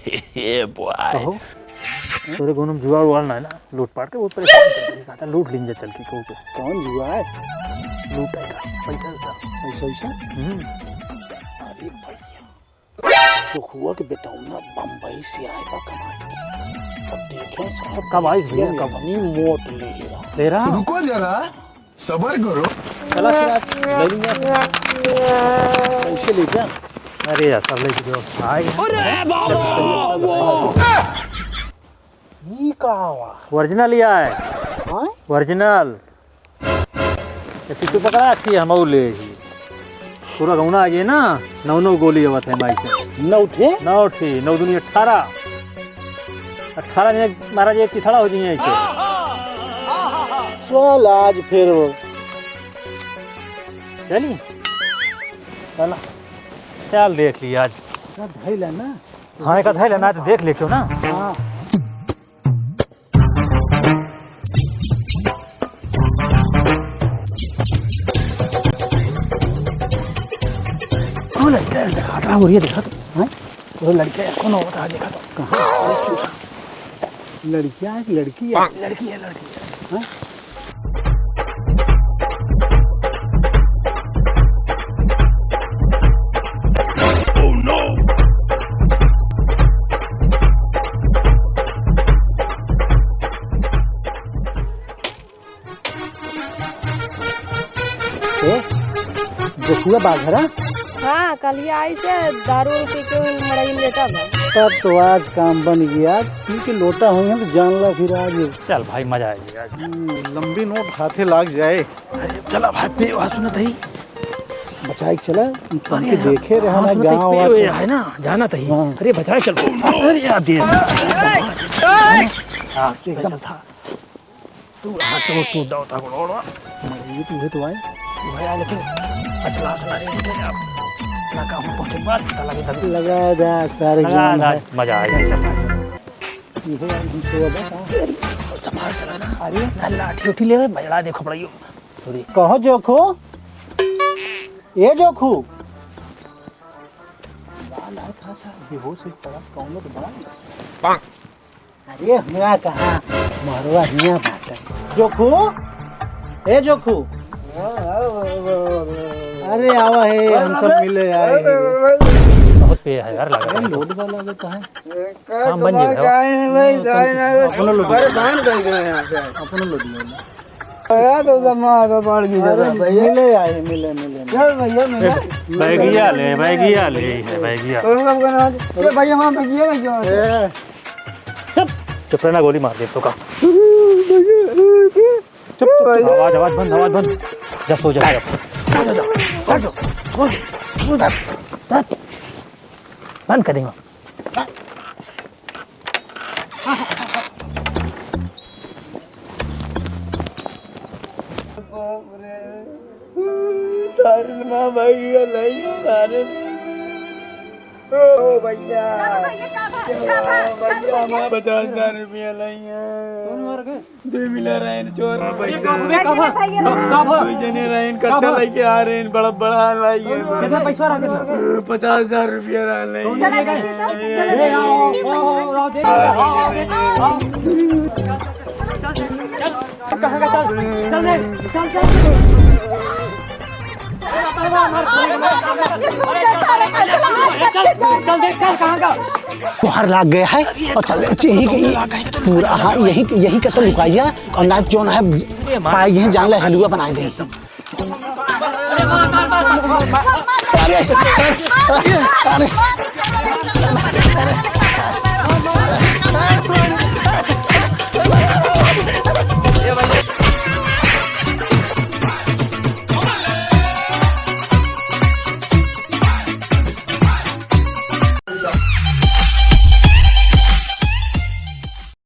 ये बॉय कहो तोरे कोनो जुआ उड़ा ना है ना लूटपाट के बहुत परेशान कर देगा था लूट लेंगे चल के को कौन जुआ है? लूटेगा पैसा सा पैसा अरे भैया तो हुआ कि बेटा ना बम्बई से आएगा कमाई अब देखें साहब कब आई भैया कब अपनी मौत ले रहा रुको जरा सबर करो। चला ले लिया कैसे ले जा? अरे यार सब ले जो आएगा ये कहाँ हुआ? ओरिजिनल ही है हाँ ओरिजिनल ये पिछू पकड़ा अच्छी हम ले पूरा गौना आ गए ना 9 गोली आवत है माई से न उठे 9 थी 9 दूनी 18 में महाराज एक की थड़ा हो जाइए ऐसे चल आज फिर चली चला चल देख लिया आज धैल है ना। हाँ एक है लेना तो देख ले क्यों ना हाँ कौन लड़का है दिखा रहा हो ये दिखा तो हाँ वो लड़का कौन होता है देखा तो कहाँ लड़कियाँ है कि लड़की है? लड़की है हाँ? जोखुआ बाघरा हाँ कल आई से दारू पी के मड़ई में लेटा था। तब तो आज काम बन गया क्योंकि लोटा हुई है तो जान ला फिर आज चल भाई मजा आएगी आज लंबी नोट हाथे लाग जाए। चला भाई पे वहाँ सुनत है बचाई चला के देखे रहे ना गाँव है ना जाना था हाँ। अरे बचाए चल अरे यार दे एकदम था तू हाथ तो दाव था गोड़ा ये तो आए भैया लेकिन असला असला नहीं आप ना काम पहुंचे बात पता लगे तब लगा जा सारे लगा जान है। मजा आएगा चल ये यार दूसरा बता बाहर चला ना अरे ना लाठी उठी ले बजड़ा देखो पड़ियो थोड़ी कहो जोखो ये जोखू लाला था सा बेहोश हो पड़ा कौन तो बड़ा अरे हमरा कहा मारवा हिया बात जोखू ए जोखू अरे आवा है हम सब मिले आए बहुत पे है यार लगा अरे लोड वाला तो कहां काम बन जाएगा अपना लोड अपना लोड आया तो जमा पड़ गई मिले आए मिले चल भैया बैगिया ले बैगिया अरे भैया वहां बैगिया चुप रहना गोली मार दे तो का चुप आवाज बंद जा सो जा बंद कर देंगे सारे मां भैया नहीं सारे ओ भैया भैया मां 50,000 रुपया नहीं है कौन मार गए दे मिला रहे हैं चोर कोई जने रहे हैं कट्टा लेके आ रहे हैं बड़ा बड़ा लाई है कितना पैसा रहा कितना 50,000 रुपया रहा नहीं तुहार लाग गया है और चल यही पूरा हाँ यही कतल लुकाई जा और ना जो है पाई है जान ले हलवा बना दे अरे